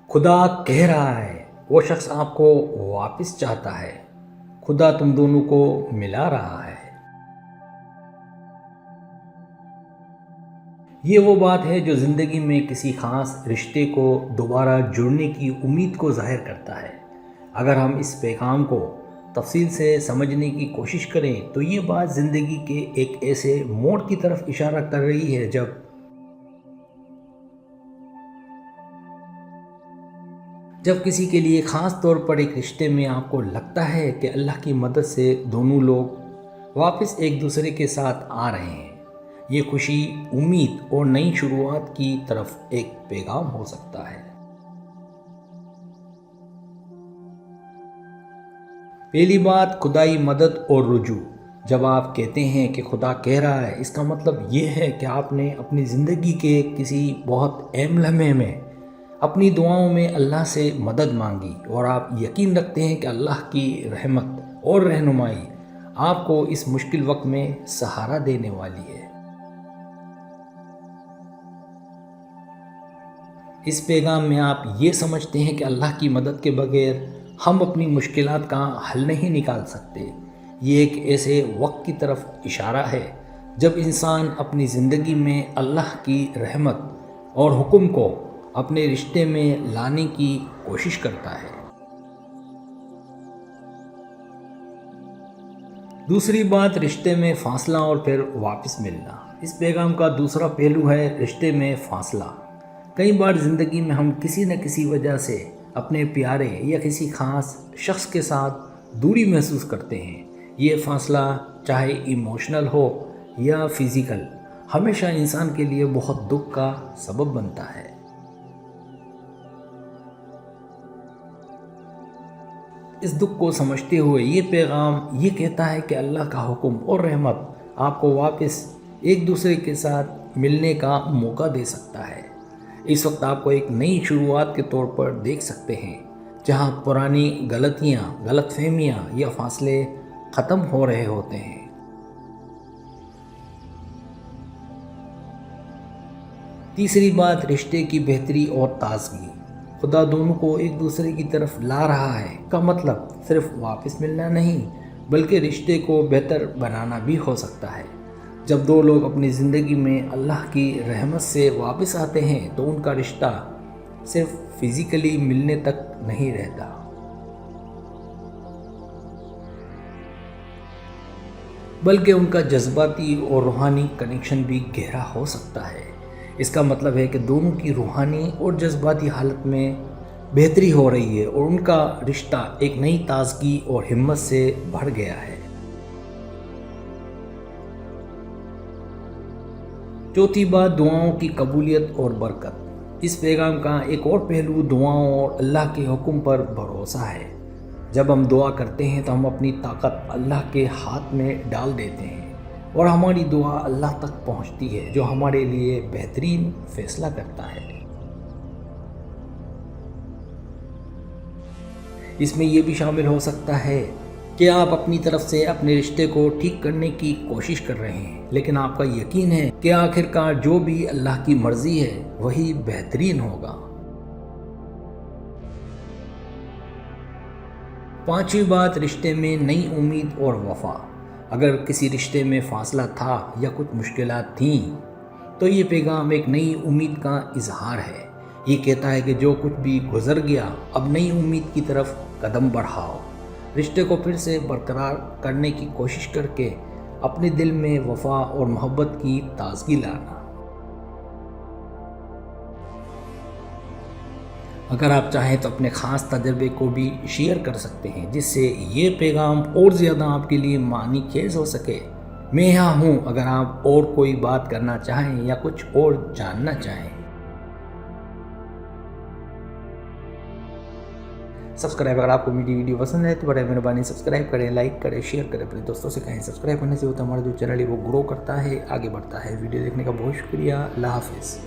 خدا کہہ رہا ہے، وہ شخص آپ کو واپس چاہتا ہے، خدا تم دونوں کو ملا رہا ہے۔ یہ وہ بات ہے جو زندگی میں کسی خاص رشتے کو دوبارہ جڑنے کی امید کو ظاہر کرتا ہے۔ اگر ہم اس پیغام کو تفصیل سے سمجھنے کی کوشش کریں تو یہ بات زندگی کے ایک ایسے موڑ کی طرف اشارہ کر رہی ہے جب کسی کے لیے خاص طور پر ایک رشتے میں آپ کو لگتا ہے کہ اللہ کی مدد سے دونوں لوگ واپس ایک دوسرے کے ساتھ آ رہے ہیں۔ یہ خوشی، امید اور نئی شروعات کی طرف ایک پیغام ہو سکتا ہے۔ پہلی بات، خدائی مدد اور رجوع۔ جب آپ کہتے ہیں کہ خدا کہہ رہا ہے، اس کا مطلب یہ ہے کہ آپ نے اپنی زندگی کے کسی بہت اہم لمحے میں اپنی دعاؤں میں اللہ سے مدد مانگی، اور آپ یقین رکھتے ہیں کہ اللہ کی رحمت اور رہنمائی آپ کو اس مشکل وقت میں سہارا دینے والی ہے۔ اس پیغام میں آپ یہ سمجھتے ہیں کہ اللہ کی مدد کے بغیر ہم اپنی مشکلات کا حل نہیں نکال سکتے۔ یہ ایک ایسے وقت کی طرف اشارہ ہے جب انسان اپنی زندگی میں اللہ کی رحمت اور حکم کو اپنے رشتے میں لانے کی کوشش کرتا ہے۔ دوسری بات، رشتے میں فاصلہ اور پھر واپس ملنا۔ اس پیغام کا دوسرا پہلو ہے رشتے میں فاصلہ۔ کئی بار زندگی میں ہم کسی نہ کسی وجہ سے اپنے پیارے یا کسی خاص شخص کے ساتھ دوری محسوس کرتے ہیں۔ یہ فاصلہ چاہے ایموشنل ہو یا فزیکل، ہمیشہ انسان کے لیے بہت دکھ کا سبب بنتا ہے۔ اس دکھ کو سمجھتے ہوئے یہ پیغام یہ کہتا ہے کہ اللہ کا حکم اور رحمت آپ کو واپس ایک دوسرے کے ساتھ ملنے کا موقع دے سکتا ہے۔ اس وقت آپ کو ایک نئی شروعات کے طور پر دیکھ سکتے ہیں، جہاں پرانی غلطیاں، غلط فہمیاں یا فاصلے ختم ہو رہے ہوتے ہیں۔ تیسری بات، رشتے کی بہتری اور تازگی۔ خدا دونوں کو ایک دوسرے کی طرف لا رہا ہے کا مطلب صرف واپس ملنا نہیں، بلکہ رشتے کو بہتر بنانا بھی ہو سکتا ہے۔ جب دو لوگ اپنی زندگی میں اللہ کی رحمت سے واپس آتے ہیں تو ان کا رشتہ صرف فزیکلی ملنے تک نہیں رہتا، بلکہ ان کا جذباتی اور روحانی کنیکشن بھی گہرا ہو سکتا ہے۔ اس کا مطلب ہے کہ دونوں کی روحانی اور جذباتی حالت میں بہتری ہو رہی ہے اور ان کا رشتہ ایک نئی تازگی اور ہمت سے بھر گیا ہے۔ چوتھی بات، دعاؤں کی قبولیت اور برکت۔ اس پیغام کا ایک اور پہلو دعاؤں اور اللہ کے حکم پر بھروسہ ہے۔ جب ہم دعا کرتے ہیں تو ہم اپنی طاقت اللہ کے ہاتھ میں ڈال دیتے ہیں، اور ہماری دعا اللہ تک پہنچتی ہے جو ہمارے لیے بہترین فیصلہ کرتا ہے۔ اس میں یہ بھی شامل ہو سکتا ہے کہ آپ اپنی طرف سے اپنے رشتے کو ٹھیک کرنے کی کوشش کر رہے ہیں، لیکن آپ کا یقین ہے کہ آخرکار جو بھی اللہ کی مرضی ہے وہی بہترین ہوگا۔ پانچویں بات، رشتے میں نئی امید اور وفا۔ اگر کسی رشتے میں فاصلہ تھا یا کچھ مشکلات تھیں تو یہ پیغام ایک نئی امید کا اظہار ہے۔ یہ کہتا ہے کہ جو کچھ بھی گزر گیا، اب نئی امید کی طرف قدم بڑھاؤ۔ رشتے کو پھر سے برقرار کرنے کی کوشش کر کے اپنے دل میں وفا اور محبت کی تازگی لانا۔ اگر آپ چاہیں تو اپنے خاص تجربے کو بھی شیئر کر سکتے ہیں، جس سے یہ پیغام اور زیادہ آپ کے لیے معنی خیز ہو سکے۔ میں یہاں ہوں اگر آپ اور کوئی بات کرنا چاہیں یا کچھ اور جاننا چاہیں۔ سبسکرائب، اگر آپ کو میری ویڈیو پسند ہے تو بڑے مہربانی سبسکرائب کریں، لائک کریں، شیئر کریں، اپنے دوستوں سے کہیں۔ سبسکرائب کرنے سے ہوتا ہے ہمارا جو چینل ہے وہ گرو کرتا ہے، آگے بڑھتا ہے۔ ویڈیو دیکھنے کا بہت شکریہ۔ اللہ حافظ۔